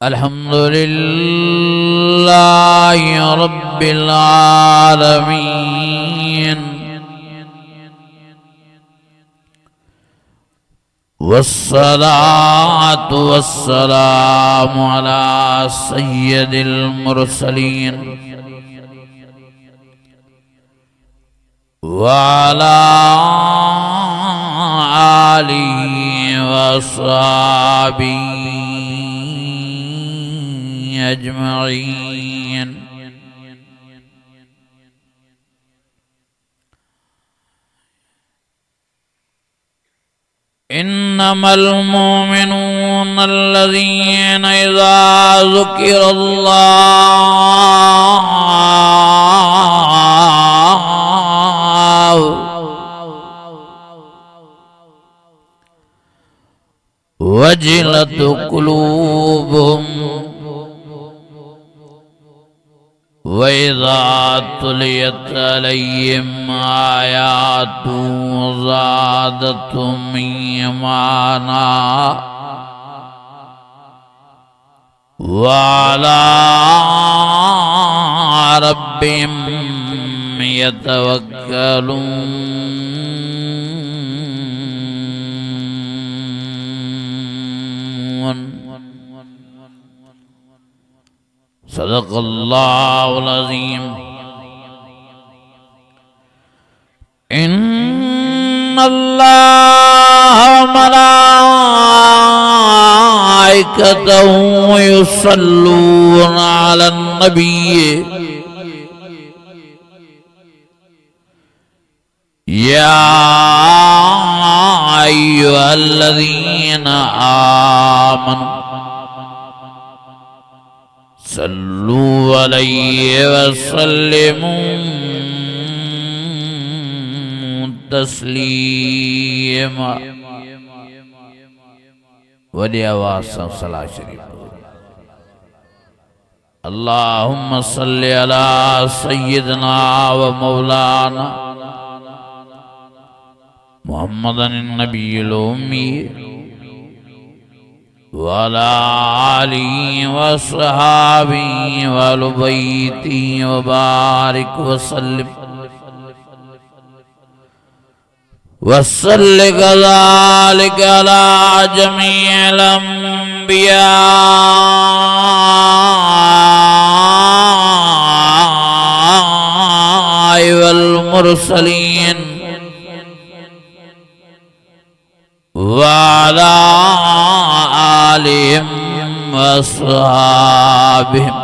अल्हम्दुलिल्लाहि रब्बिल आलमीन वस्सलातु वस्सलामु अला सय्यदिल मुरसलीन व अला आलिहि वस्सहबिहि अजमईन। इन्नमल मोमिनून अल्लज़ीना इज़ा ज़ुकिरल्लाहु वजिलत कुलूबुहुम व इज़ा तुलियत अलैहिम आयातुहु ज़ादतहुम ईमाना व अला रब्बिहिम यतवक्कलून। सदक़ल्लाहुल अज़ीम। इन्नल्लाह व मलाइकतहु युसल्लूना अलन नबी या अय्युहल्लज़ीना आमनू सल्लू अलैहि वसल्लिमू तस्लीमा। वडी आवाज़ से सलाह शरीफ अल्लाहुम्मा सल्लि अला सय्यिदना व मौलाना मुहम्मदन नबिय्यिल उम्मी व अला आलिहि व अस्हाबिहि व अहलि बैतिहि व बारिक व सल्लिम वसल्लि कज़ालिक अला जमीइल अंबिया वल मुरसलीन व अला आलिहिम व अस्हाबिहिम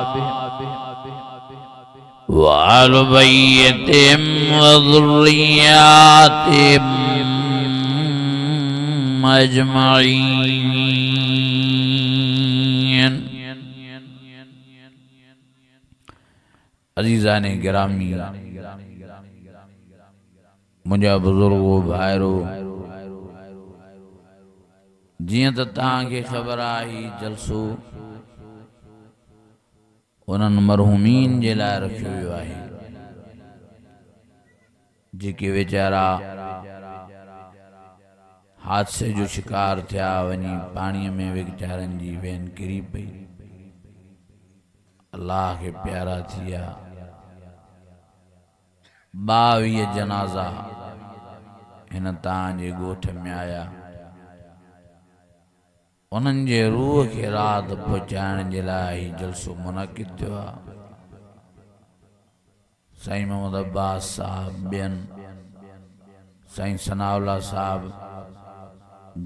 व अहलि बैतिहिम व ज़ुर्रिय्यातिहिम अजमईन। अज़ीज़ाने गिरामी, मुंहिंजा बुज़ुर्गो भाइरो, जियां त तव्हांखे ख़बर आहे जलसो उन्हनि मरहूमीन जे लाइ रखियो वियो आहे जेके वीचारा हादसे जो शिकार थिया, वञी पाणीअ में वीचारनि जी वेन किरी पई, अल्लाह के प्यारा थिया। 22 जनाज़ा हिन तव्हांजे ॻोठ में आया। उन्हनि जे रूह खे राहत पहुचाइण जे लाइ ही जलसो मुनक़िद थियो आहे। साईं मोहम्मद अब्बास साहब, ॿियनि साईं सनाउल्लाह साहब,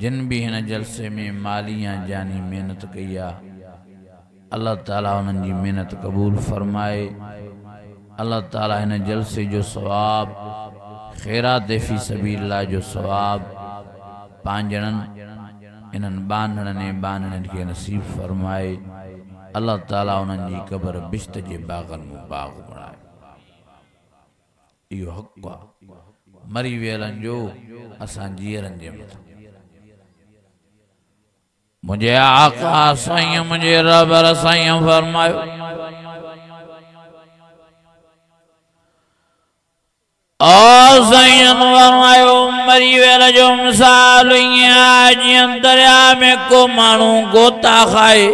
जिन भी हिन जलसे में माली या जानी मेहनत कई आहे, अल्लाह ताला उन्हनि जी मेहनत क़बूल फरमाए। अल्लाह ताला हिन जलसे जो सवाब, ख़ैरात फ़ी सबीलिल्लाह जो सवाब पंहिंजणनि इन्हनि बांधणनि ऐं बांधणनि खे नसीब फरमाए। अल्लाह ताला उन्हनि जी क़बर बिश्त जे बाग़नि में बाग़ बणाए। इहो हक़ आहे मरी वियलनि जो असां जीअरनि जे मथां। मुझे आका साईं, मुझे रब साईं फरमायो, ओ साईं फरमायो मरी वेल जो मिसाल जीअं दरिया में को माण्हू गोता खाए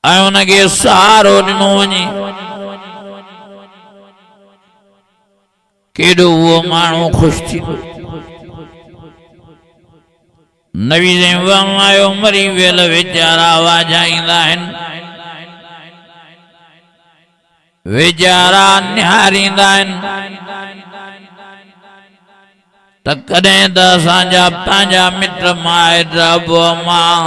ऐं उनखे सहारो ॾिनो वञे। केॾो उहो माण्हू ख़ुशि थींदो। नबी साईं फरमायो मरी वियल वीचारा वाजाईंदा आहिनि, वीचारा निहारींदा आहिनि त कॾहिं त असांजा पंहिंजा मिट माइट अबो मां,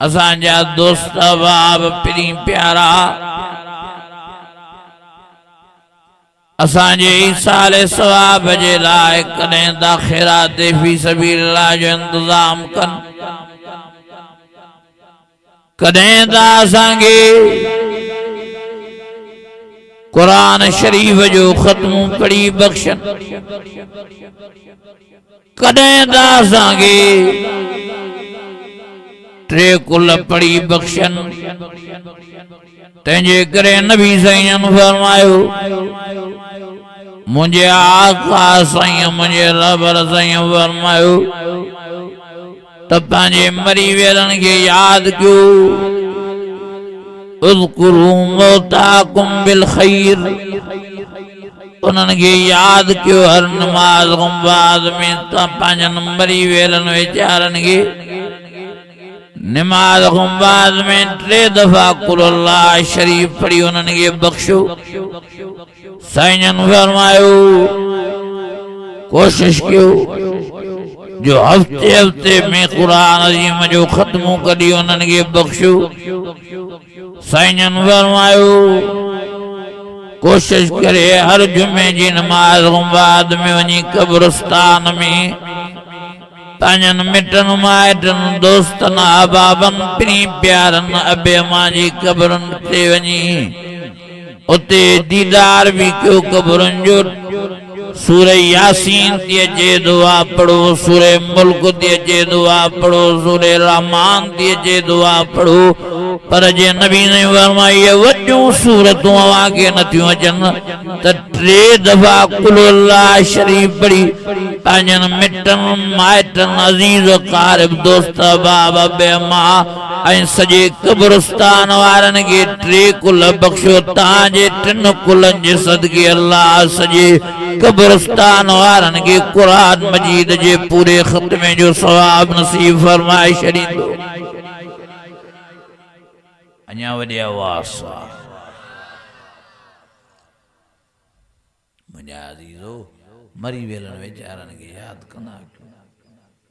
असांजा दोस्त बाब पिरी प्यारा, असांजे ईसाले सवाब जे लाइ कॾहिं त ख़ैरात फी सबीलिल्लाह जो इंतज़ाम कनि, कॾहिं त असांखे कुरान शरीफ जो ख़त्मो पढ़ी बख़्शन, कॾहिं त असांखे टे कुल पढ़ी बख़्शन। तंहिंजे करे नबी साईं फरमायो मुझे आका साईं मुझे रबर साईं फरमायो त पंहिंजे मरी वियलनि खे यादि कयो, उज़कुरू मौताकुम बिल ख़ैर, उन्हनि खे यादि कयो हर नमाज़ खां बाद में त पंहिंजनि मरी वियलनि वीचारनि खे नमाज खां बाद में 3 दफ़ा कुल अल्लाह शरीफ पढ़ी उन्हनि खे बख़्शो। साईं फरमायो कोशिश कयो जो हफ्ते हफ्ते में कुरान अज़ीम जो ख़त्मो कढी उन्हनि खे बख़्शो। साईं फरमायो कोशिश करे हर जुमे जी नमाज खां बाद में वञी कब्रिस्तान में पंहिंजनि मिटनि माइटनि दोस्तनि अहबाबनि पिनी प्यारनि अबे अम्मा जी क़ब्रुनि ते वञी उते दीदार भी कयो क़ब्रुनि जो। सूरह यासीन थी अचे दुआ पढ़ो, सूरह मुल्क थी अचे दुआ पढ़ो, सूरह रहमान थी अचे दुआ पढ़ो, पर जे नबी ने फरमाई वॾियूं सूरतूं अव्हां खे नथियूं अचनि त 3 दफ़ा कुल अल्लाह शरीफ पढ़ी पंहिंजनि मिटनि माइटनि अज़ीज़ क़ारिब दोस्त बाब अबे अम्मा ऐं सॼे क़ब्रिस्तान वारनि खे 3 कुल बख़्शो। तव्हांजे 3 कुलनि जे सदके अल्लाह सॼे क़ब्रिस्तान वारनि खे क़ुरान मजीद जे पूरे ख़त्मे जो सवाब नसीब फरमाए छॾींदो। अञा वॾी आवाज़ सां मुंहिंजा अज़ीज़ो मरी वियलनि वीचारनि खे यादि कंदा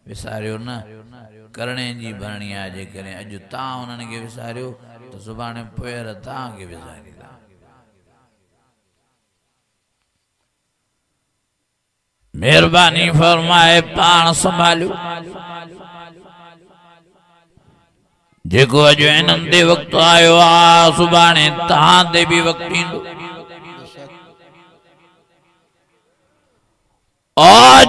विसारियो न। करणे जी भरणी आहे, जेकॾहिं अॼु तव्हां उन्हनि खे विसारियो त सुभाणे पोयर तव्हांखे विसारींदा। मेहरबानी फरमाए पाण संभालियो। जेको अॼु इन्हनि ते वक़्तु आयो आहे सुभाणे तव्हां ते बि वक़्तु ईंदो।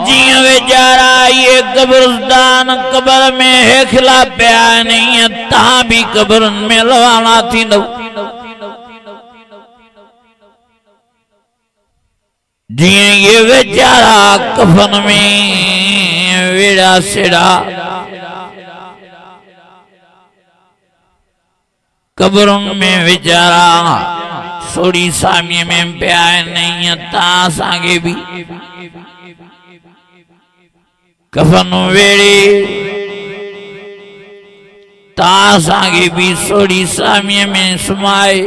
जीअं वीचारा ये कब्रिस्तान कब्र में हेखला पिया आहिनि ईअं तव्हां बि कब्रनि में रवाना थींदव। जीअं ये वीचारा कफन में वेड़ा सेड़ा कब्रुनि में वीचारा सोड़ी सामीअ में पिया आहिनि ईअं तव्हां असांखे बि कफन वेड़े तव्हां असांखे बि सोड़ी सामीअ में सुमाए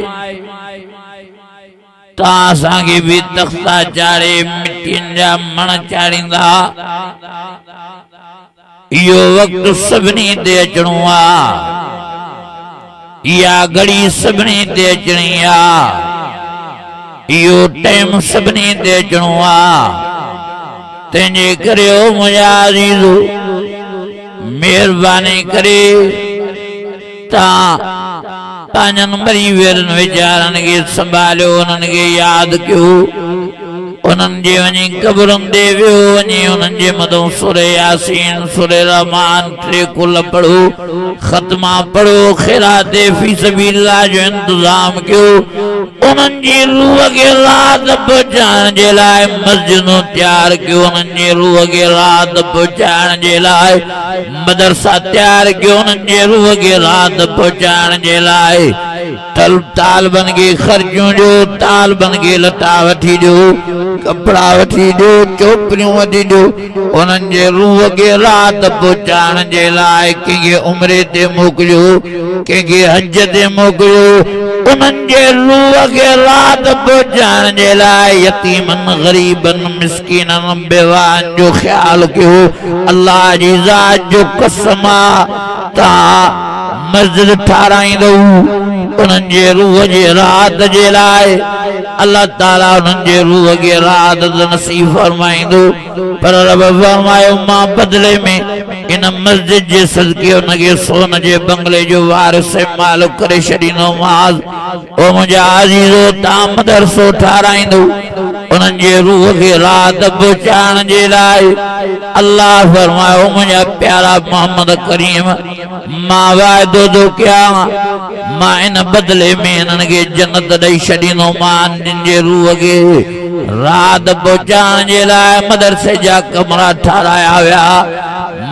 तव्हां असांखे बि तख़्ता चाढ़े मिट्टियुनि जा मण चाढ़ींदा। इहो वक़्तु सभिनी ते अचणो आहे, इहा घड़ी सभिनी ते अचणी आहे, इहो टाइम सभिनी ते अचणो आहे। तंहिंजे करे ओ मुंहिंजा अज़ीज़ो महिरबानी करे तव्हां पंहिंजनि मरी वियलनि वीचारनि खे संभालियो, उन्हनि खे यादि कयो, उन्हनि जे वञी क़बरुनि ते वियो वञी उन्हनि जे मथां सूरह यासीन सूरह रहमान 3 कुल पढ़ो ख़त्मा पढ़ो खैरात फी सबीलिल्लाह जो इंतजाम कयो उन्हनि जी रूह खे रात पहुचाइण जे लाइ मस्जिदूं तैयार कयो उन्हनि जी रूह खे रात पहुचाइण जे लाइ मदरसा तैयार कयो उन्हनि जे रूह खे रात पहुचाइण जे लाइ तालबन के खर्चों जो तालबन के लटा वठी दो कपड़ा वठी दो चोपड़ियों वठी दो उन्हनि जे रूह के रात पहुचाइण जे लाइ कंहिंखे उम्रे ते मोकिलियो कंहिंखे हज ते मोकिलियो उन्हनि जे रूह के रात पहुचाइण जे लाइ यतीमन गरीबन मिस्कीनन बेवान जो ख्याल कयो अल्लाह जी ज़ात जो कसम ता मस्जिद ठाराईंदो उन्हनि जे रूह जे रात जे लाइ अल्लाह ताला उन्हनि जे रूह के रात नसीब फरमाईंदो पर रब फरमायो मां बदले में इन मस्जिद जे सदके उनखे सोन जे बंगले जो वारिस मालिक करे छॾींदो माज़ ओ मुंहिंजा अज़ीज़ो तव्हां मदरसो ठाराईंदो उन्हनि जे रूह के रात पहुचाइण जे लाइ अल्लाह फरमायो मुंहिंजा प्यारा मोहम्मद करीम मां वाइदो थो कयां मां इन बदले में इन्हनि खे जन्नत ॾेई छॾींदो मां जिन जे रूह खे रात पहुचाइण जे लाइ मदरसे जा कमरा ठाराया विया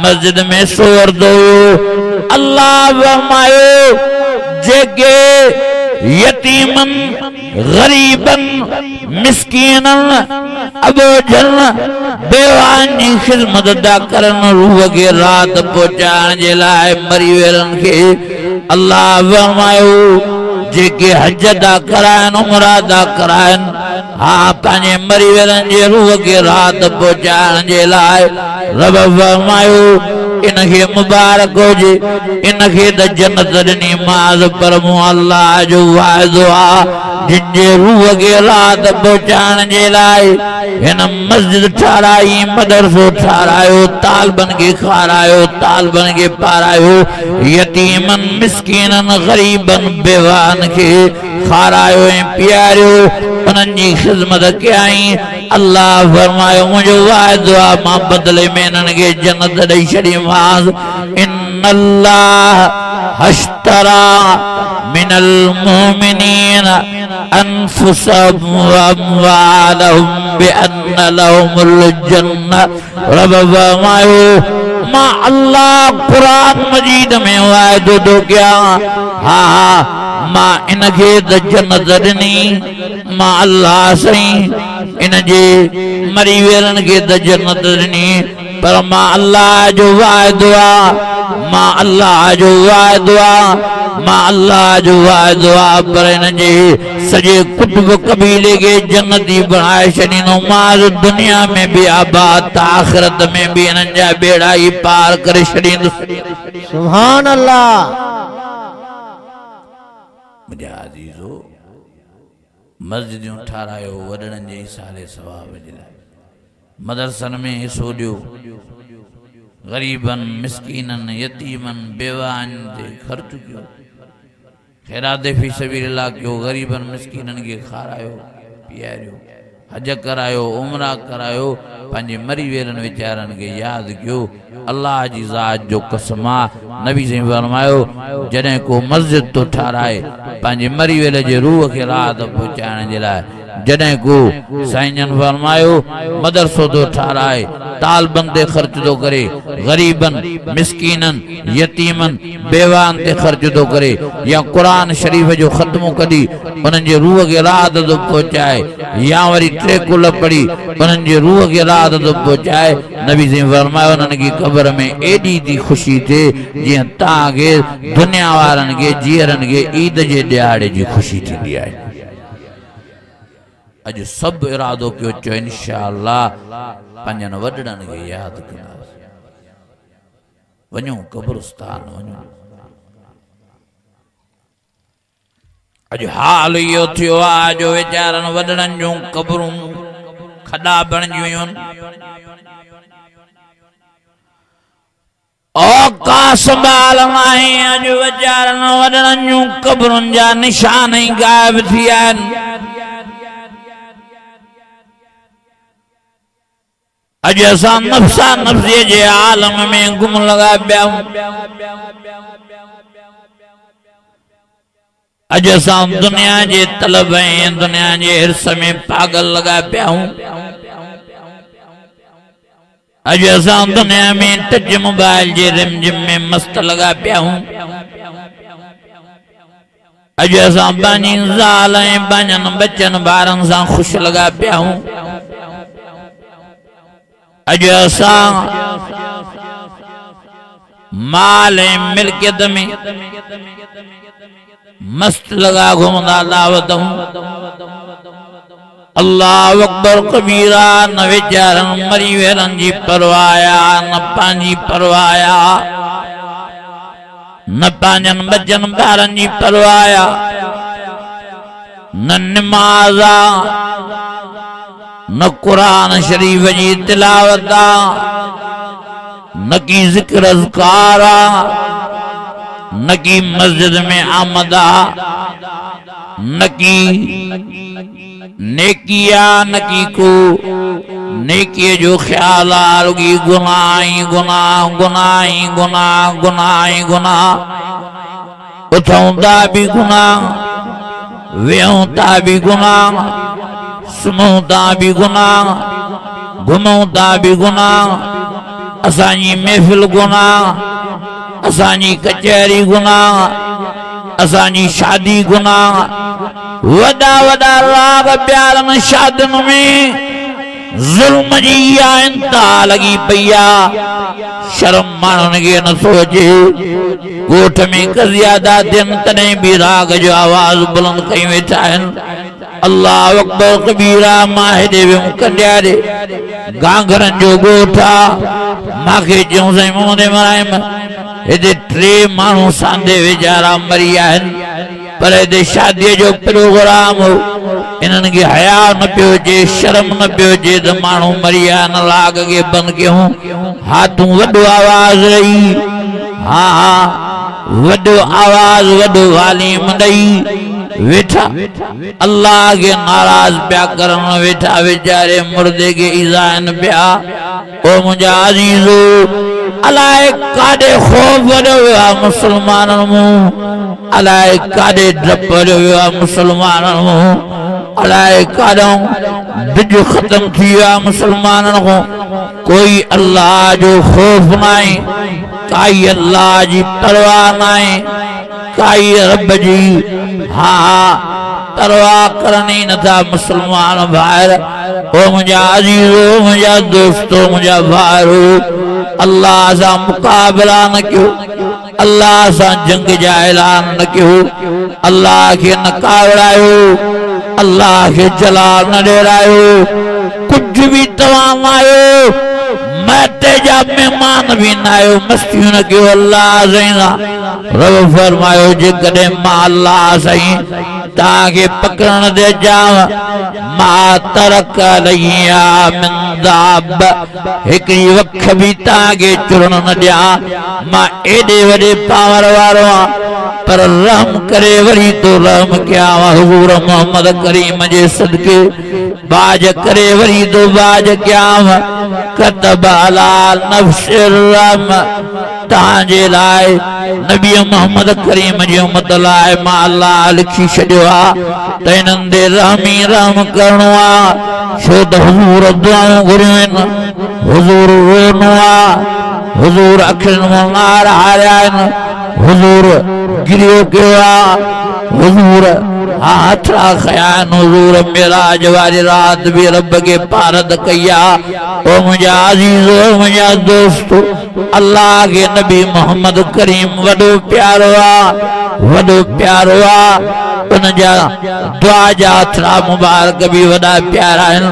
मस्जिद में सोरदो अल्लाह फरमायो जेके यतीमन गरीबन मिस्कीनन अबोझन बेवान जी खिदमत दा करन रूह के रात पहुचाइण जे लाइ मरी वेलनि खे अल्लाह फरमायो जेके हज दा कराइनि उमरा दा कराइनि हा पंहिंजे मरी वेलनि जे रूह के रात पहुचाइण जे लाइ रब फरमायो इनखे मुबारक हुजे इनखे त जन्नत ॾिनी माज़ पर मूं अल्लाह जो वाइदो आहे जिन जे रूह के रात पहुचाइण जे लाइ हिन मस्जिद ठाराई मदरसो ठारायो तालबन के खारायो तालबन के पारायो यतीमन मिस्कीनन गरीबन बेवान के खारायो ऐं पियारियो उन्हनि जी खिदमत कयाई अल्लाह फरमायो मुंहिंजो वाइदो आहे मां बदले में इन्हनि खे जन्नत ॾेई छॾीमांसि इन्नल्लाह हश्तरा मिनल मोमिनीन अनफुसहुम व अमवालहुम बिअन्न लहुमुल जन्नह रब फरमायो मां अल्लाह कुरान मजीद में वाइदो थो कयां हा मां इनखे त जन्नत ॾिनी मां अल्लाह साईं इन जे मरी वेलनि खे त जन्नत ॾिनी पर मां अल्लाह जो वाइदो आहे मां अल्लाह जो वाइदो आहे मां अल्लाह जो वाइदो आहे पर इन जे सॼे कुटुंब कबीले खे जन्नती बणाए छॾींदो मां दुनिया में भी आबाद त आख़िरत में भी इन्हनि जा बेड़ा ई पार करे छॾींदुसि सुभान अल्लाह मुझे अजीजो मस्जिदूं ठारायो वॾड़नि जे इसाले सवाब जे लाइ मदरसनि में हिसो ॾियो गरीबन मिस्कीनन यतीमन बेवान ते ख़र्च कयो खैरात फी सबीलिल्लाह कयो गरीबन मिस्कीनन के खारायो पियारियो हज करायो उमरा करायो पंहिंजे मरी वेलनि वीचारनि खे यादि कयो अल्लाह जी ज़ात जो कसम आहे नबी साईं फरमायो जॾहिं को मस्जिद तो ठाराए पंहिंजे मरी वेल जे रूह खे रात पहुचाइण जे लाइ जॾहिं को साईं जन फरमायो मदरसो तो ठाराए तालबन ते ख़र्च तो करे गरीबन मिस्कीनन यतीमन बेवान ते ख़र्च तो करे या कुरान शरीफ जो ख़त्मो कढी उन्हनि जे रूह खे रात तो पहुचाए या वरी 3 कुल पढ़ी उन्हनि जे रूह खे रात तो पहुचाए नबी साईं फरमायो उन्हनि जी क़ब्र में एॾी थी ख़ुशी थिए जीअं तव्हांखे दुनिया वारनि खे जीअरनि खे ईद जे ॾियारे जी ख़ुशी थींदी आहे अॼु सभु इरादो कयो चयो इंशाअल्लाह पंहिंजनि वॾड़नि खे यादि कंदासीं वञूं क़ब्रिस्तान वञूं अॼु हाल इहो थियो आहे जो वीचारनि वॾड़नि जूं क़ब्रूं खॾा बणिजियूं औका संभालणु आहे अॼु वीचारनि वॾड़नि जूं क़ब्रुनि जा निशान ई गायब थी विया आहिनि अज असां नफ्सा नफ्सी जे आलम में गुम लगा पिया हूं। अज असां दुनिया जे तलब ऐं दुनिया जे हिर्स में पागल लगा पिया हूं। अज असां दुनिया में टच मोबाइल जे रिमझिम में मस्त लगा पिया हूं। अज असां बानी ज़ाल ऐं बानियन बच्चन ॿारनि सां ख़ुशि लगा पिया हूं। अज असां माल ऐं मिल्कियत में मस्त लगा घुमंदा दावत हूं। अल्लाह अकबर कबीरा। न वीचारनि मरी वेरनि जी परवाया, न पंहिंजी परवाया, न पंहिंजनि बच्चनि ॿारनि जी परवाया, न निमाज़ा, न कुरान शरीफ जी तिलावत, न की जिक्र अज़कारा, न की मस्जिद में आमदा, न की नेकिया, न की को नेकी जो ख्याल आरुगी। गुनाही गुनाह, गुनाही गुनाह, गुनाही गुनाह। उठौंदा भी गुनाह, वेहूंदा भी गुनाह, सुम्हूंदा भी गुनाह, घुमूंदा भी गुनाह। असांजी महफ़िल गुनाह, असांजी कचहरी गुनाह, असांजी शादी गुनाह। वॾा वॾा राग प्यारनि शादियुनि में ज़ुल्म जी इहा इंतहा लगी पई आहे। शर्म माण्हुनि खे नथो अचे। ॻोठ में कज़ियादा थियनि तॾहिं बि राग जो आवाज़ बुलंद कई वेठा आहिनि। अल्लाह अकबर कबीरा। मां हेॾे वियुमि कंडियारे, घाघरनि जो ॻोठ आहे। मूंखे चयूं साईं मोहम्मद इब्राहिम, हिते 3 माण्हू सांदे वीचारा मरी आहिनि, पर हिते शादीअ जो प्रोग्राम हो। इन्हनि खे हया न पियो अचे, शर्म न पियो अचे त माण्हू मरी विया, न राग खे बंदि कयूं। हा तूं वॾो आवाज़ रही, हा वॾो आवाज़, वॾो वालीम ॾेई वेठा अल्लाह के नाराज पिया करन वेठा। वीचारे मुर्दे के इज़ान पिया। ओ मुंहिंजा अज़ीज़ो, अलाए काॾे ख़ौफ़ वॾो वियो आहे मुस्लमाननि मूं, अलाए काॾे डपु वॾो वियो आहे मुस्लमाननि मूं, अलाए काॾों डिॼ ख़त्म थी वियो आहे मुस्लमाननि खां। कोई अल्लाह जो ख़ौफ़ नाहे, काई अल्लाह जी परवाह नाहे, काई रब जी परवाह करनी नथा मुसलमान भाइर। ओ मुंहिंजा अज़ीज़ो, मुंहिंजा दोस्तो, मुंहिंजा भाइरो, अल्लाह सां मुक़ाबिला न कयो, अल्लाह सां जंग जा ऐलान न कयो, अल्लाह खे न कावड़ायो, अल्लाह खे जलाल न ॾेरायो। कुछ भी तव्हां न आहियो, मैते जा मेहमान भी न आहियो, मस्तियूं न कयो। अल्लाह साईं रब फरमायो, जेकॾहिं मां अल्लाह साईं तव्हांखे पकड़ण ते अचांव, मां तरक लहिया मिन दाब, हिकिड़ी वख भी तव्हांखे चुरण न ॾियां। मां एॾे वॾे पावर वारो आहियां, पर रहम करे वरी तो रहम कयां हुज़ूर मोहम्मद करीम जे सदके। बाज करे वरी तो बाज कयां। कतब अला नफ्सिर रहम, तव्हांजे लाइ नबी मोहम्मद करीम जी उम्मत लाइ मां अल्लाह लिखी छॾियो आहे त हिननि ते रहमी रहम करणो आहे। छो त हुज़ूर दुआऊं घुरियूं आहिनि, हुज़ूर रोनो आहे, हुज़ूर अखियुनि मां नार हारिया आहिनि, हुज़ूर गिरियो कयो आहे, हुज़ूर हथड़ा खया आहिनि, हुज़ूर मेराज वारी रात भी रब के पारद कई आहे। ओ मुंहिंजा अज़ीज़ो, मुंहिंजा दोस्तो, अल्लाह के नबी मोहम्मद करीम वॾो प्यारो आहे, वॾो प्यारो आहे। उन जा दुआ जा हथड़ा मुबारक भी वॾा प्यारा आहिनि।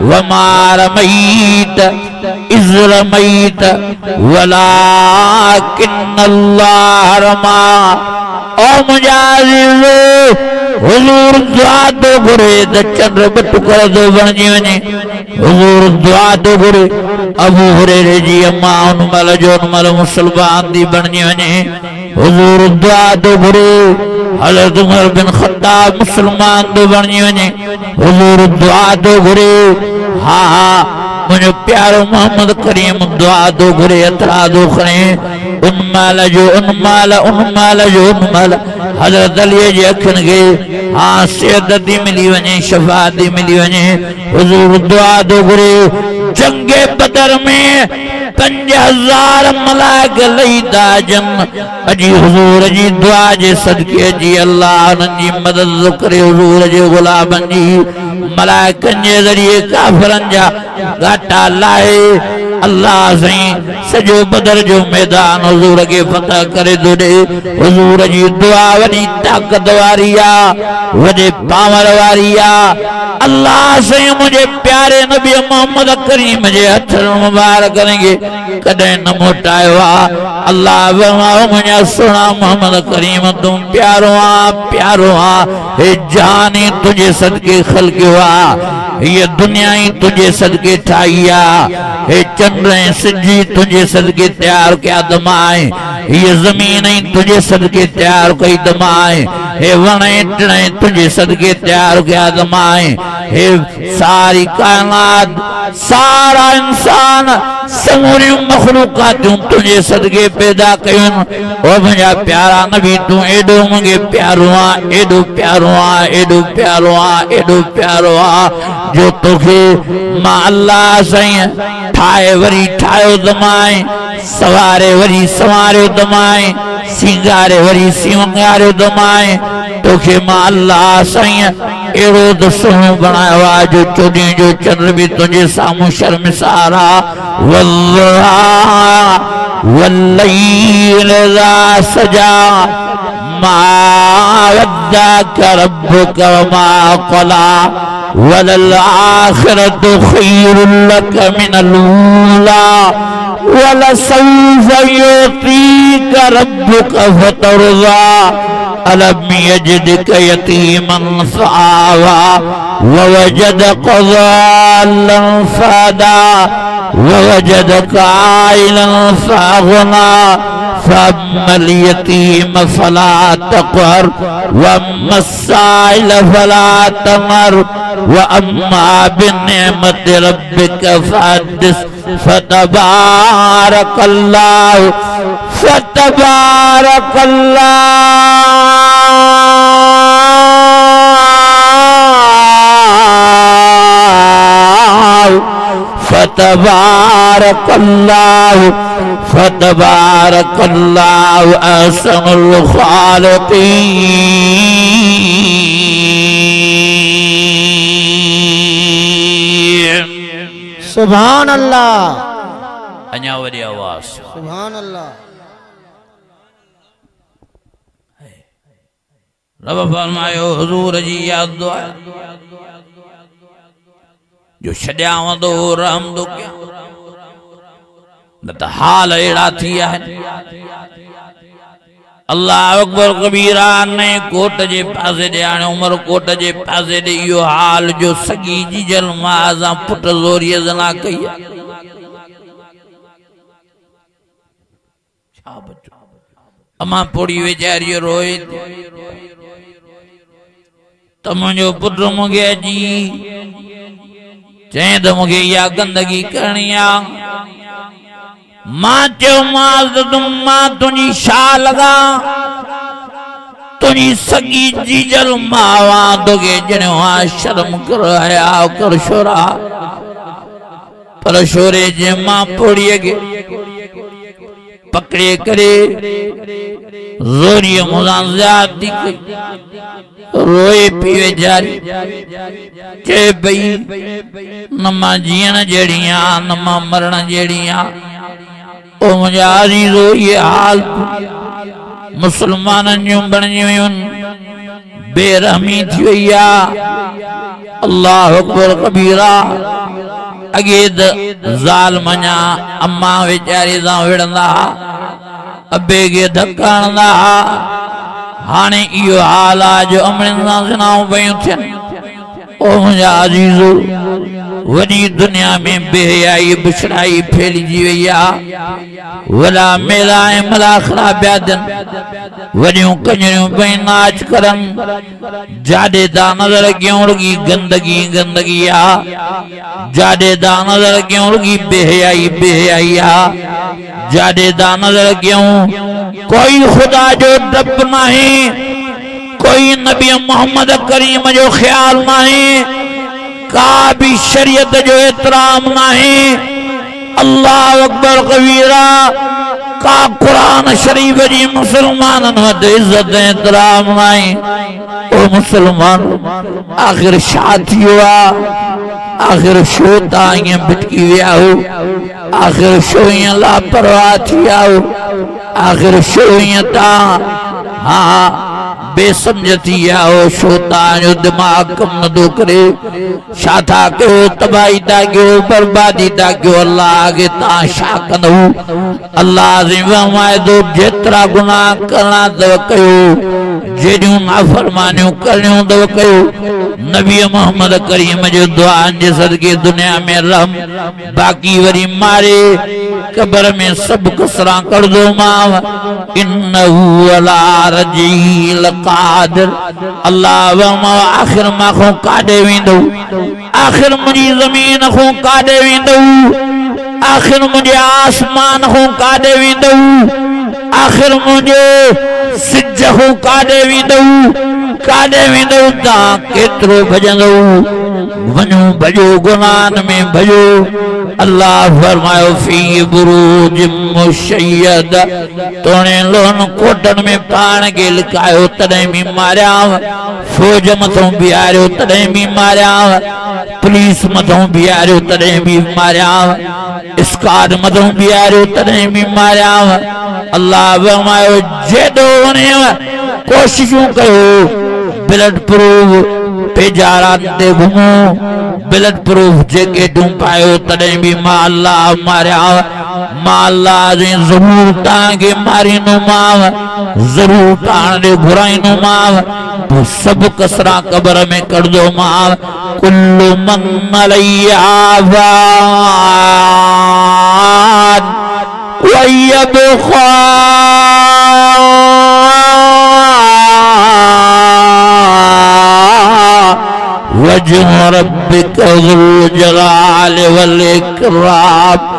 वमा रमईत इज़ रमईत वलाकिन अल्लाह रमा। ओ मुंहिंजा अज़ीज़ो, हुज़ूर दुआ तो घुरे त चंड ॿ टुकड़ तो बणिजी वञे। हुज़ूर दुआ तो घुरे, अबू हुरैरे जी अम्मा उन महिल जो उन महिल मुसलमान थी बणिजी वञे। हुज़ूर दुआ तो घुरे, हज़रत उमर बिन ख़त्ताब मुसलमान तो बणिजी वञे। हुज़ूर दुआ तो घुरे, हा मुझे प्यारो मोहम्मद करीम दुआ दो घुरे अतरा दो खड़े उन्माल जो उन्माल हजरत अली जे अखन के हाँ सेहत दी मिली वने शफा दी मिली वने हुजूर दुआ दो घुरे जंगे बदर में 5000 मलाइक लईदा जन अजी हुजूर जी दुआ जे सदके जी अल्लाह जी मदद करे हुजूर जे गुलामन जी मलाइकन जे जरिए काफरन जा घाटा लाए अल्लाह सही सजो बदर जो मैदान हुजूर के फतह करे दे हुजूर जी दुआ वडी ताकत वारी आ वडे पावर वारी आ अल्लाह सही मुझे प्यारे नबी मोहम्मद करीम जे हथ मुबारक करेंगे कदे न मोटायो अल्लाह मुझे सुना मोहम्मद करीम तुम प्यारो आ हे जानी तुझे सदके खल्के हुआ ये दुनिया ही तुझे सदके ठाइया हे चंद्र सिजी तुझे सदके तैयार क्या दमाए ये जमीन ही तुझे सदके तैयार कई दमाए हे वणे टणे तुझे सदके तैयार क्या दमाए हे सारी कायनात सारा इंसान समूरी मखलूकात तुझे सदके पैदा कयूं ओ मुझा प्यारा नबी तू एडो मुझे प्यारो आ एडो प्यारो आ एडो प्यारो आ एडो प्यारो आ जो तोखे मां अल्लाह सही ठाए वरी ठायो दमाए सवारे वरी सवारे दमाए सिंगारे वरी सिंगारे दमाए तोखे मां अल्लाह सही एड़ो दसो बनायो जो चोडी जो चंद्र भी तुझे सामू शर्मिसारा वल्लैल ज़ा सजा मा वद्दअक रब्बुक वमा क़ला वलल आखिरतु खैरुल लक मिनल ऊला वलसौफ युतीक रब्बुक फतरज़ा अलम यजिदक यतीमन फ़आवा ववजदक ज़ाल्लन फ़हदा ववजदक आइलन फ़अग़ना फ़अम्मल यतीम फ़ला तक़हर वअम्मा अस्साइल फ़ला तनहर वअम्मा बिनिअमति रब्बिक फ़हद्दिस फ़तबारकल्लाहु फतबारकल्लाहु अहसनुल खालिकीन सुभान अल्लाह अञा वरी आवाज़ सुभान अल्लाह रब फरमायो हुजूर जी याद दुआ जो छड्या वंदो रहम दो क्या न त हाल एड़ा थिया है अल्लाह अकबर कबीरा ने कोट जे पासे दे आने उमर कोट जे पासे दे यो हाल जो सगी जी जल माजा पुट जोरिय जना कई छा बचो अमा पोड़ी वेचारी रोए त मुझो पुट मुगे जी चए तो मुझे या गंदगी करनी आ मां चो मां तुझी शा लगा तुझी सगी जीजल मावा दोगे जनो आ शर्म कर हया कर शोरा पर शोरे जे मां पोड़िए के पकड़े करे जोरिय मुजान ज्यादती रोए पीवे जारी चे भई नमा जीण जड़िया नमा मरण जड़िया ओ मुझा अजीजो ये हाल मुसलमान बणियूं बेरहमी थी वई आ अल्लाह अकबर कबीरा अगे ज़ालिमञा अम्मा वेचारी सां विढ़ंदा अबे के धक्का हणंदा हाणे इहो हाल आहे जो अमड़नि सां सिनाऊं पयूं थियनि ओ मुंहिंजा अजीज़ो वॾी दुनिया में बेहयाई बुछड़ाई फैलिजी वई आहे वॾा मेला ऐं मलाखड़ा पिया थियनि वरियों कंजरियों पे नाच करन जादे दा नजर क्यों लगी गंदगी गंदगी आ जादे दा नजर क्यों लगी बेहयाई बेहयाई आ जादे दा नजर क्यों कोई खुदा जो रब नहीं कोई नबी मोहम्मद करीम जो ख्याल नहीं का भी शरीयत जो एहतराम नहीं अल्लाह अकबर कबीरा का कुरान शरीफ जी मुसलमान इज्जत एहतराम नहीं ओ मुसलमान आखिर शादी हुआ आखिर शोता बिटकी विया हो आखिर शो लापरवाह थी आओ आखिर शो हाँ बेसमझती आओ शोता जो दिमाग कम न दो करे शाथा क्यों तबाही ता क्यों बर्बादी ता क्यों अल्लाह आगे ता शा कंदो अल्लाह दो जेतरा गुनाह करना दव कयो जेडियूं नाफरमानियूं करियूं दव कयो नबी मोहम्मद करीम जो दुआ जे सदके दुनिया में रहम बाकी वरी मारे कब्र में सब कसरा कर दो माव इन्नहु अला रजील कादिर अल्लाह आखिर माखो काडे विंदो आखिर मुझी जमीन को काडे विंदो आखिर मुझे आसमान को काडे विंदो आखिर मुझे सिज को काडे विंदो ता केतरो भजंदो वनु भजो गुनान में भजो अल्लाह फरमायो फी बुरूज मुशय्यद तोने लोन कोटन में पान के लिखायो तने भी मारिया फौज मथों बिहारियो तने भी मारिया पुलिस मथों बिहारियो तने भी मारिया स्क्वाड मथों बिहारियो तने भी मारिया अल्लाह फरमायो जेदो ने कोशिशों कयो ब्लड प्रूफ पेजारा दे घुमो ब्लड प्रूफ जैकेटूं पायो तॾहिं भी मां अल्लाह मारिया मां अल्लाह जे ज़रूर तव्हांखे मारींदोमांव ज़रूर तव्हां ॾे घुराईंदोमांव पोइ सभु कसरा क़ब्र में कढंदोमांव कुल्लु मन अलैहा फ़ान व यबक़ा वजह रब्बिका ज़ुल जलाल वल इकराम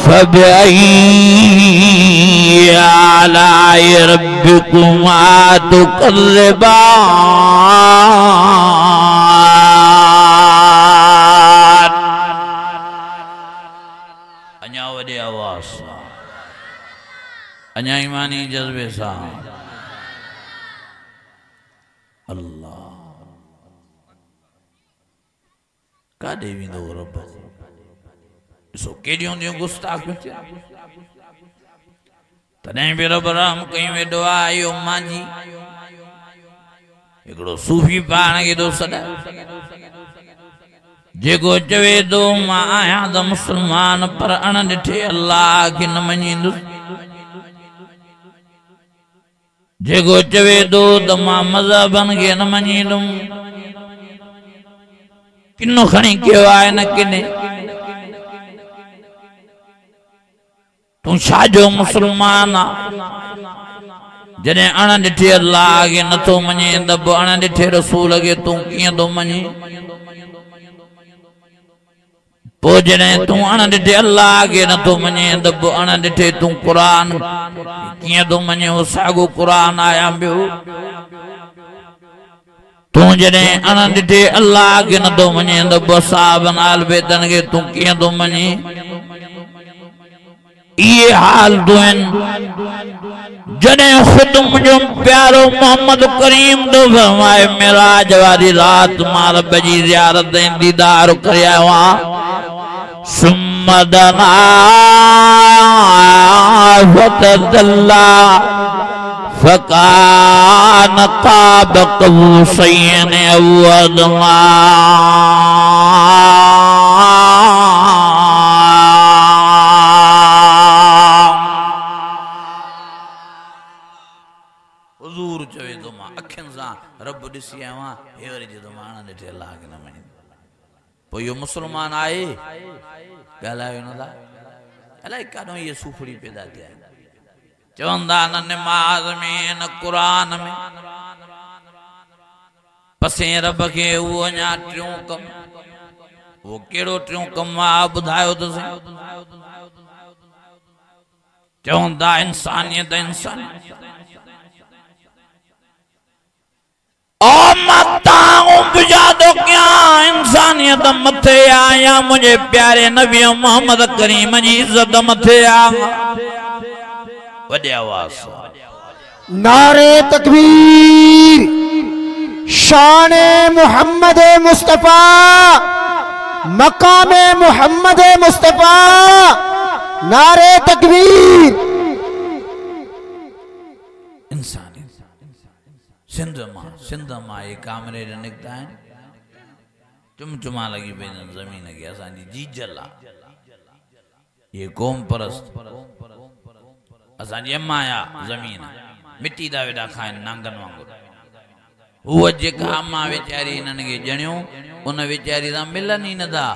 फबअय्यि आलाइ रब्बिकुमा तुकज़्ज़िबान अञा वॾे आवाज़ सां अञा ईमानी जज्बे सां अल्लाह काॾे वेंदो रब ॾिसो केॾियूं हूंदियूं गुस्ताख तॾहिं बि रब रहम कयूं वेठो आहे इहो मांझी हिकिड़ो सूफ़ी पाण खे थो सॾाए जेको चवे थो मां आहियां त मुस्लमान पर अण ॾिठे अल्लाह खे न मञींदुसि जेको चवे थो त मां मज़हबनि खे न मञींदुमि किनो खणी कयो आहे न किने तू छाजो मुसलमान आ जॾहिं अण ॾिठे अल्लाह खे नथो मञे त पोइ अण ॾिठे रसूल खे तूं कीअं थो मञे पोइ जॾहिं तूं अण ॾिठे अल्लाह खे नथो मञे त पोइ अण ॾिठे तूं क़ुरान कीअं थो मञे उहो साॻियो क़ुरान आया ॿियो तूं जॾहिं अण ॾिठे अल्लाह खे नथो मञे त पोइ साहबनि आल बैतनि खे तूं कीअं थो मञे ये हाल दुआन जने खुद मुझे प्यारो मोहम्मद करीम दो फरमाए मेराज वाली रात मां रब जी ज़ियारत दीदार करया हुआ सुम्मदना फतदल्ला फकान काब कबूसैन अव अदमा रब ॾिसी आयो आहियां हे वरी जो माण ॾिठे अलाह खे न मञी पोइ इहो मुस्लमान आहे ॻाल्हायो न था अलाए काॾों इहे सूफड़ी पैदा थिया चवंदा न निमाज़ में न क़ुरान में पसे रब खे उहो अञा टियों कम वो केड़ो टियों कम आहे ॿुधायो त सही चवंदा इंसानियत इंसानियत ओ मताऊं बुझादो क्या इंसानियत मथे आया मुझे प्यारे नबी मोहम्मद करीम जी इज्जत मथे आ वॾे आवाज़ नारे तकबीर शान मोहम्मद मुस्तफा मकाम मोहम्मद मुस्तफा नारे तकबीर इंसान सिंध मां ये कामरे निकता है चुमचुमा लगी पे जमीन की असांजी जीजल आ ये कौम परस्त असांजी अम्मा या जमीन मिट्टी दा वेडा खाइन नांगन वांगुर वो जेका अम्मा वेचारी इन्हनि खे ॼणियूं उन वेचारी सां मिलनि ई नथा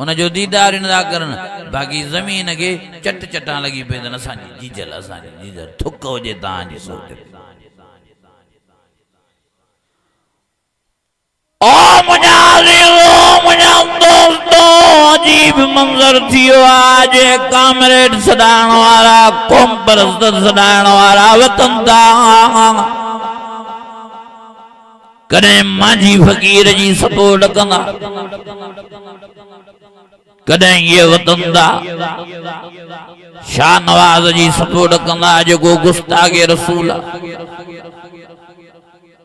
उन जो दीदार ई नथा करनि बाक़ी ज़मीन खे चट चटां लॻी पई अथनि असांजी जीजल थुक हुजे तव्हांजी सोच ओ मुझा दोस्तों अजीब मंजर थियो आज कामरेड सदाण वाला कौम परस्त सदाण वाला वतन दा कदे मांझी फकीर जी सपोर्ट कंदा कदे ये वतन दा शाह नवाज जी सपोर्ट कंदा जो गुस्ताखे रसूल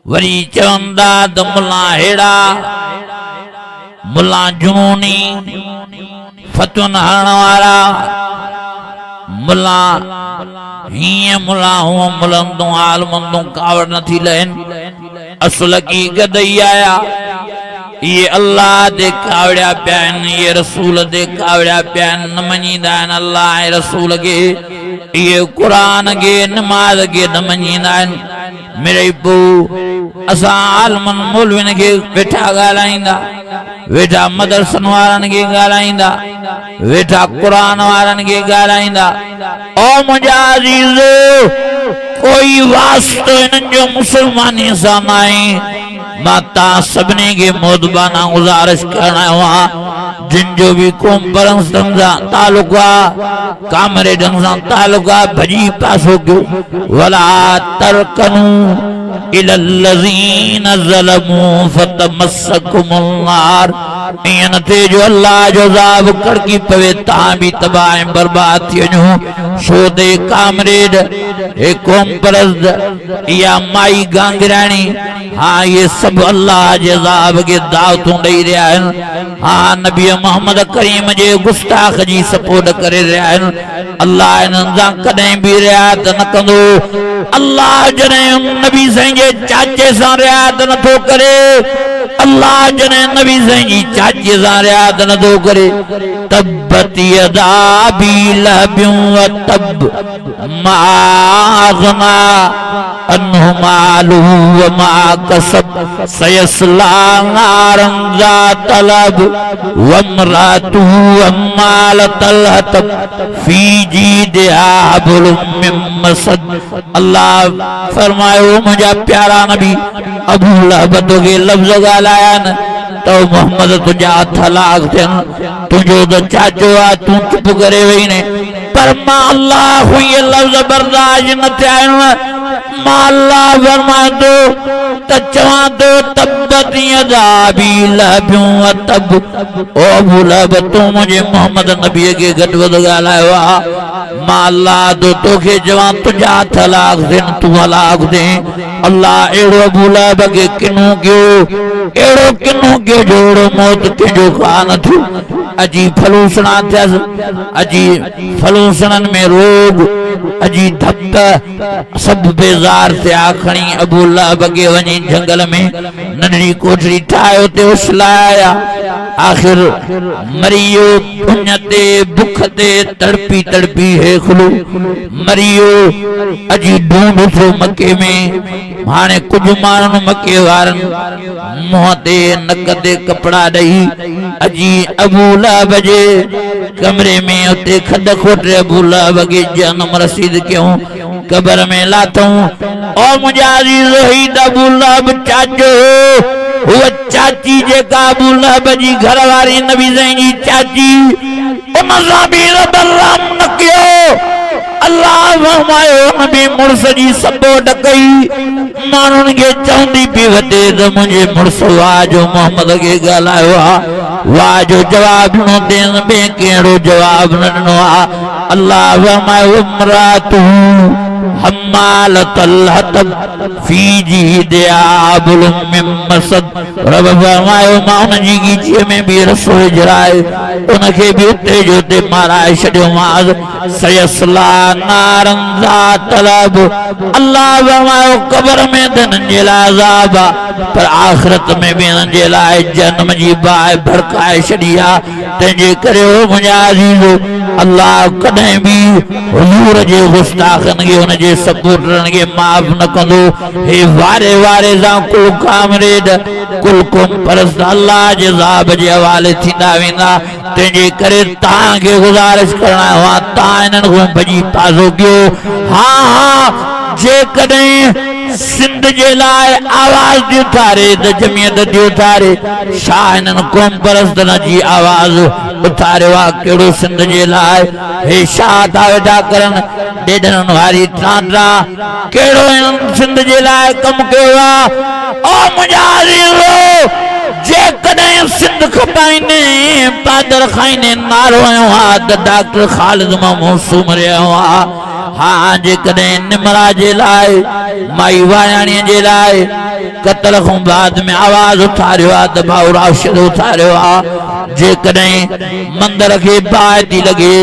वरी चवंदा त मुल्ला हेड़ा मुल्ला जुनूनी फतुन हरण वारा मुल्ला हीअं मुल्ला हूअं मुलंदू आलमंदू कावड़ न थी लहन असल की गदई आया ये अल्लाह दे कावड़िया प्यान ये रसूल दे कावड़िया प्यान न मञींदा आहिनि अल्लाह ऐं रसूल खे ये कुरान खे नमाज़ खे न मञींदा आहिनि मेरे पो असां आलमन मौलविन खे वेठा ॻाल्हाईंदा वेठा मदरसन वारनि खे ॻाल्हाईंदा वेठा क़ुरान वारनि खे ॻाल्हाईंदा ओ मुंहिंजा अज़ीज़ कोई वास्तो इन्हनि जो मुसलमानी सां न आहे मां तव्हां सभिनी खे मोदबाना गुज़ारिश करण आयो आहियां जिन जो भी कौम परस्तनि सां तालुक़ आहे कामरेडनि सां तालुक़ आहे भॼी पासो कयो वला तरकनू इलल्लज़ीन ज़लमू फतमस्सकुमुन नार ईअं न थिए जो अल्लाह जो अज़ाब कड़की पवे तव्हां बि तबाह ऐं बर्बाद थी वञो छो ते कामरेड हे कौम परस्त इहा माई गांगराणी हाँ ये सब अल्लाह जे अज़ाब के दावतूं ॾेई रहिया आहिनि हाँ नबी मोहम्मद करीम जे गुस्ताख जी सपोर्ट करे रहिया आहिनि अल्लाह इन्हनि सां कॾहिं बि रियायत न कंदो अल्लाह जॾहिं नबी साईं जे चाचे सां रियायत नथो करे अल्लाह जॾहिं नबी साईं जी चाचे सां रियायत नथो करे तब्बत यदा अबी लहबिन व तब मा अग़ना अन्हु मालुहु व मा कसब सयस्ला नारन ज़ात लहब व इम्राअतुहु हम्मालतल हतब फी जीदिहा हब्लुम मिन मसद अल्लाह फरमायो मुंहिंजा प्यारा नबी अबू लहब तोखे लफ़्ज़ ॻाल्हाया न तो मोहम्मद तुझा हथ लाग थियनि तुंहिंजो त चाचो आहे तूं चुप करे वेही ने पर मां अल्लाह ये लफ़्ज़ बर्दाश्त न थिया आहिनि मां अल्लाह फरमाईंदो त चवां थो तब्बत यदा अबी लहबिन व तब ओ अबू लहब तूं मुंहिंजे मोहम्मद नबीअ खे घटि वधि ॻाल्हायो आहे मां अल्लाह तो तोखे चवां तुंहिंजा हथ हलाक थियनि तूं हलाक थिए अल्लाह अहिड़ो अबू लहब खे किनो कयो एड़ो किनो के जोड़ो मौत के जो कान थी अजी फलूसना थियस अजी फलूसनन में रोग अजी धक सब बेजार थे आखणी अबू लहब के वनी जंगल में नंढड़ी कोठड़ी ठायो ते उछलाया आखिर मरियो पुण्यते बुखते तड़पी तड़पी है खुलू मरियो अजी ढूंढ थो मके में हाने कुछ मानन मके वारन मुंह ते नक ते कपड़ा दई अजी अबू लहब जे कमरे में उते खड खोटे अबू लहब के जन्म रसीद क्यों कब्र में लातूं और मुझा अजीज शहीद अबू लहब चाचो वो चाची जेका अबू लहब जी घर वारी नबी जी चाची उन सां बि रब न कयो अल्लाह फरमायो नबी मुर्स जी सपोर्ट कई मानुन के चौंदी पी वटे तो मुझे मुर्स वाजो मोहम्मद के गालायो वाजो जवाब न देन बे केड़ो जवाब न नो अल्लाह फरमायो उमरातु हम्माल तलहत फी जिहदियाबुल मिन मसद रब फरमायो माउन जी गीचे में भी रसोई जराए उनके भी उते जो ते माराए छड़ियो माज सयसला नारन ज़ात लब अल्लाह फरमायो कब्र में दन जेला अज़ाब पर आखिरत में भी न जेलाए जन्म जी बाय भड़काए छड़िया तेजे करे हो मुझा अजीजो अल्लाह कदे भी हुजूर जे गुस्ताखन के उन जे सपोर्टरन के माफ न कंदो हे वारे वारे जा कुल कामरेड कुल कुम परस्त अल्लाह जे ज़ाब जे हवाले थींदा वेंदा तेजे करे तां के गुजारिश करना हुआ तां इनन को भजी पासो कयो हां जे कदे सिंध जे लाए आवाज दियो थारे द जमियत दियो थारे शाहन कौम परस्तन जी आवाज उतारे वा केड़ो सिंध जे लाए हे शाह ता वेठा करन डेडन वारी ठांडा केड़ो सिंध जे लाए कम कयो ओ मुजाहिरो जे कदे सिंध खपाइने पादर खाइने नारो आयो डॉक्टर खालिद मासूम रे हाँ जे कदे निमरा जे लाए माई वायाणी जे लाए कत्ल को बाद में आवाज उठारियो दबाव राशिद उठारियो जे कदे मंदिर के बाती लगे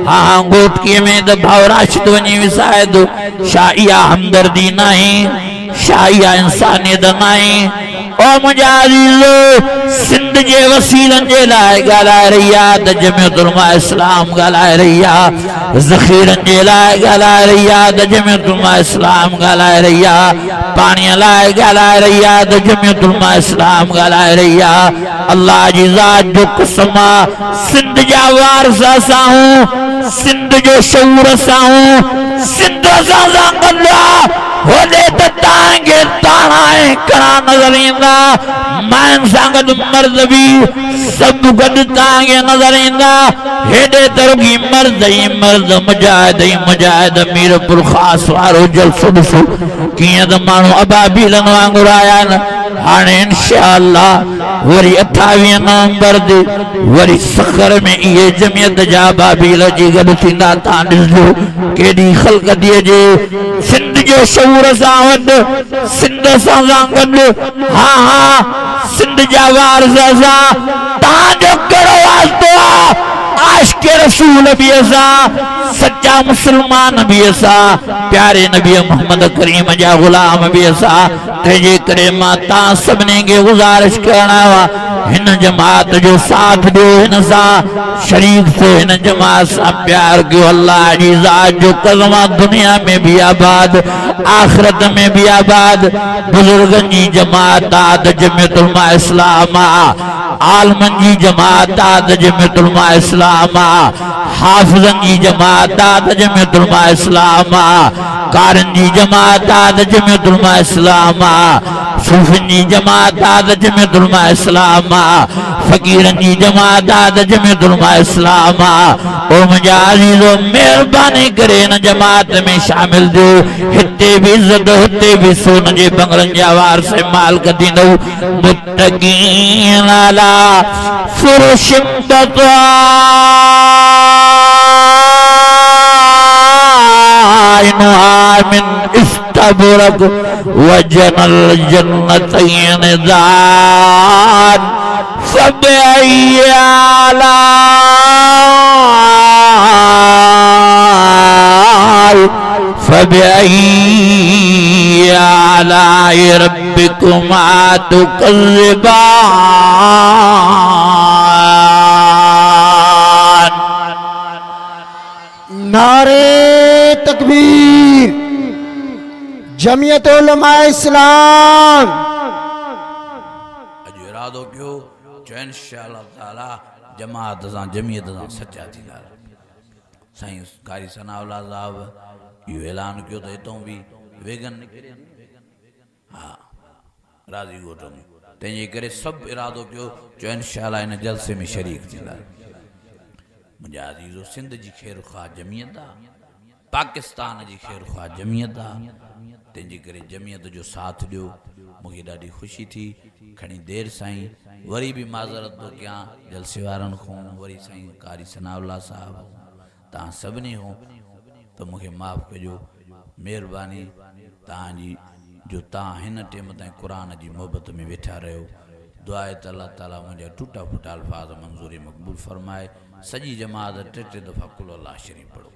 हाँ गोटकी में दबाव राशिद वनी विसाए दो शाहिया हमदर्दी नहीं शाहिया इंसानियत नहीं ओ मुजाहिदो सिंध जे वसीलन जे लाए गालाए रहिया द जमियत उलमा इस्लाम गालाए रहिया ज़खीरन जे लाए गालाए रहिया द जमियत उलमा इस्लाम गालाए रहिया पानी लाए गालाए रहिया द जमियत उलमा इस्लाम गालाए रहिया अल्लाह जी ज़ात जो कसम सिंध जा वारिस असां हूं सिंध जो शऊर असां हूं सिंध असां सां गॾु होदे त तांगे ताणाए करा नजर इंदा मान सांगद मर्द भी सब गड तांगे नजर इंदा हेडे तरगी मर्द मुजाहिद मीरपुर खास वारो जलसो ॾिसो कीअं त माण्हू अबाबीलन वांगुरु आया न हाणे इंशाअल्लाह वरी 28 नवंबर ते वरी सखर में ये जमियत जा अबाबील जी गॾु थींदा तां ॾिसजो केॾी ख़लक़तीअ जे सिंध जो शऊर सां वॾु सिंध सां गॾु हाँ हाँ सिंध जा वारिस सां तव्हांजो कहिड़ो वास्तो आहे आशिक़ रसूल भी असा सच्चा मुसलमान भी असा प्यारे नबी मोहम्मद करीम जा गुलाम भी असा तेजे करे मां तां सभिनी खे गुज़ारिश करणा वा हिन जमात जो साथ दो हिन सा शरीक से हिन जमात सा प्यार कयो अल्लाह जी ज़ात जो कलमा दुनिया में भी आबाद आखिरत में भी आबाद बुजुर्गन जी जमात आद जमियत उलमा इस्लाम आलमन जी जमात आद जमियत उलमा इस्लाम हाफिजन जी जमात आद जमियत उलमा इस्लाम कारन जी जमात आद जमियत उलमा इस्लाम सूफिन जी जमात आद जमियत उलमा इस्लाम फकीरन जी जमात आद जमियत उलमा इस्लाम ओ मुंहिंजा अज़ीज़ो मेहरबानी करे न जमात में शामिल दो हिते भी इज्जत हुते भी सोन जे बंगलन जा वारिस मालिक थींदो मुत्तकीन अला फुरुशिन मिन इस्तबरक वजनल जन्नतैन दान फबअय्याला फबिअय्यि आलाइ रब्बिकुमा तुकज़्ज़िबान। नारे तकबीर। जमीयत उलमा इस्लाम। अज इरादो कयो जो इंशाअल्लाह ताला जमात सां जमीयत सां सच्चा थींदा। साईं कारी सनाउल्लाह साहब इहो ऐलान कयो त हितों बि वेगन निकिरे। हा राज़ी ॻोठ में तंहिंजे करे सभु इरादो कयो जो इंशाअल्लाह इन जलसे में शरीक थींदा। मुंहिंजा अज़ीज़ो सिंध जी ख़ैर ख़्वाह जमीयत आहे, पाकिस्तान जी ख़ैर ख़्वाह जमीयत आहे। तंहिंजे करे जमीयत जो साथ ॾियो। मूंखे ॾाढी ख़ुशी थी। खणी देरि साईं वरी बि माज़रत थो कयां जलसे वारनि खां, वरी साईं कारी सनाउल्लाह साहिबु तव्हां सभिनी खां, त मूंखे माफ़ु कजो। महिरबानी तव्हांजी जो तव्हां हिन टेम ताईं क़ुर जी मोहबत में वेठा रहियो। दुआ आहे त अल्लाह ताला मुंहिंजा टुटा फुटा अल्फाज़ मंज़ूरी मक़बूल फरमाए। सॼी जमात टे टे दफ़ा कुल अल्लाह शरीफ़ पढ़ो।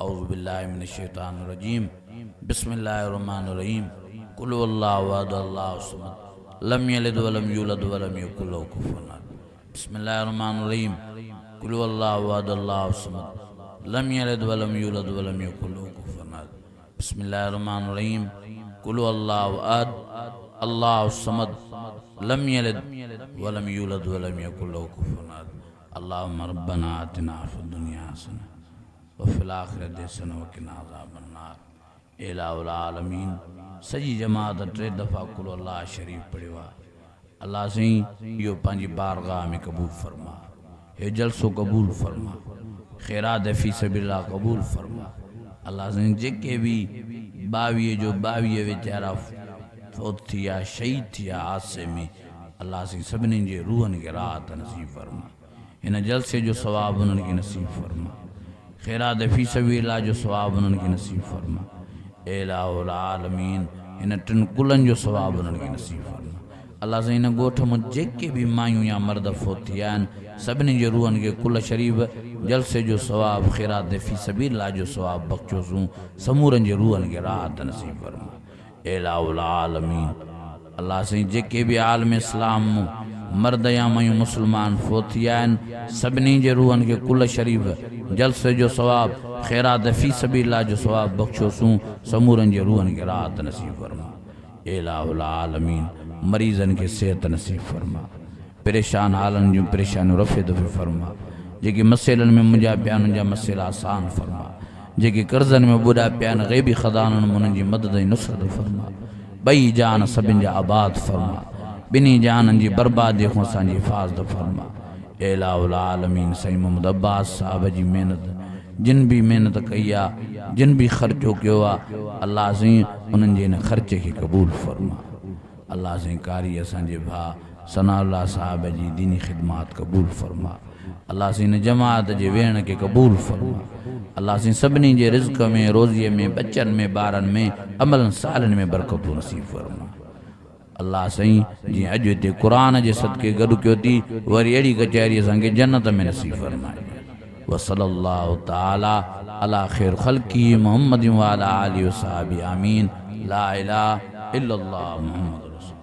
औज़ु बिल्लाहि मिनश शैतानिर रजीम। बिस्मिल्लाहिर रहमानिर रहीम। कुल हुवल्लाहु अहद अल्लाहु समद लम यलिद वलम यूलद वलम यकुल लहू कुफुवन अहद। बिस्मिल्लाहिर रहमानिर रहीम। कुल हुवल्लाहु अहद अल्लाहु समद लम यलिद वलम यूलद वलम यकुल लहू कुफुवन अहद। बिस्मिल्लाहिर रहमानिर रहीम। कुल हुवल्लाहु अहद अल्लाहु समद लम यलिद वलम यूलद वलम यकुल लहू कुफुवन अहद। अल्लाहुम्मा रब्बना आतिना फिद दुनिया हसना व फिल आखिरति हसना व क़िना अज़ाबन नार। इलाहुल आलमीन सॼी जमात टे दफ़ा कुल अल्लाह शरीफ़ पढ़ियो आहे। अल्लाह साईं इहो पंहिंजी बारगाह में क़बूल फरमा। हे जलसो क़बूल फरमा। ख़ैरात फ़ी सबीलिल्लाह क़बूल फरमा। अल्लाह साईं जेके बि 22 जो 22 वीचारा फौत थिया शहीद थिया हादसे में, अल्लाह साईं सभिनी जे रूहनि खे राहत नसीब फरमा। इन जलसे जो सवाब उन्हनि खे नसीब फरमा। ख़ैरात फ़ी सबीलिल्लाह जो सवाब उन्हनि खे नसीब फरमा। इलाहुल आलमीन इन टिन कुलनि जो सवाब उन्हनि खे नसीब फरमा। अल्लाह साईं इन ॻोठ में जेके बि मायूं या मर्द फौत थिया आहिनि, सभिनी जे रूहनि खे कुल शरीफ़ जलसे जो सवाब ख़ैरात फ़ी सबीलिल्लाह जो सवाब बख़्शोसूं। समूरनि जे रूहनि खे राहत नसीब फरमा। इलाहुल आलमीन अल्लाह साईं जेके बि आलम इस्लाम मर्द या मायूं मुसलमान फौत थिया आहिनि, सभिनी जे रूहनि खे कुल शरीफ़ जलसे जो सवाब ख़ैरात फ़ी सबीलिल्लाह जो सवाब बख़्शोसूं। समूरनि जे रूहनि खे राहत नसीब फरमा। इलाहुल आलमीन मरीज़नि खे सेहत नसीब फरमा। परेशान हालनि जूं परेशानियूं रफ़े दफ़े फरमा। जेके मसइलनि में मुंहिंजा पिया आहिनि उनजा मसइला आसान फरमा। जेके कर्ज़नि में ॿुॾा पिया आहिनि ग़ैबी ख़ज़ाननि में उन्हनि जी मदद ऐं नुसरत फरमा। ॿई जान सभिनि जा आबाद फरमा। ॿिन्ही जाननि जी बर्बादी खां असांजी हिफ़ाज़त फरमा। इलाहुल आलमीन साईं मोहम्मद अब्बास साहब जी महिनत, जिन भी महिनत कई आहे, जिन भी ख़र्चो कयो आहे, अल्लाह साईं उन्हनि जे इन ख़र्चे खे क़बूल फरमा। अल्लाह साईं कारी असांजे भाउ सनाउल्लाह साहब जी दीनी ख़िदमत क़बूल फरमा। अल्लाह साईं इन जमात जे वेहण खे क़बूल फरमा। अल्लाह साईं सभिनी जे रिज़्क़ में, रोज़ीअ में, बचनि में, ॿारनि में, अमलनि सालनि में बरकतूं नसीब फरमा। अल्लाह साईं जीअं अॼु हिते क़ुर जे सदके गॾु कयो थी, वरी अहिड़ी कचहरी असांखे जन्नत में नसीब फरमाए। वसल्लल्लाहु ताला अला ख़ैर ख़ल्क़ी मुहम्मद व अला आलिहि व सहाबी आमीन। ला इलाहा इल्लल्लाह मुहम्मद रसूल।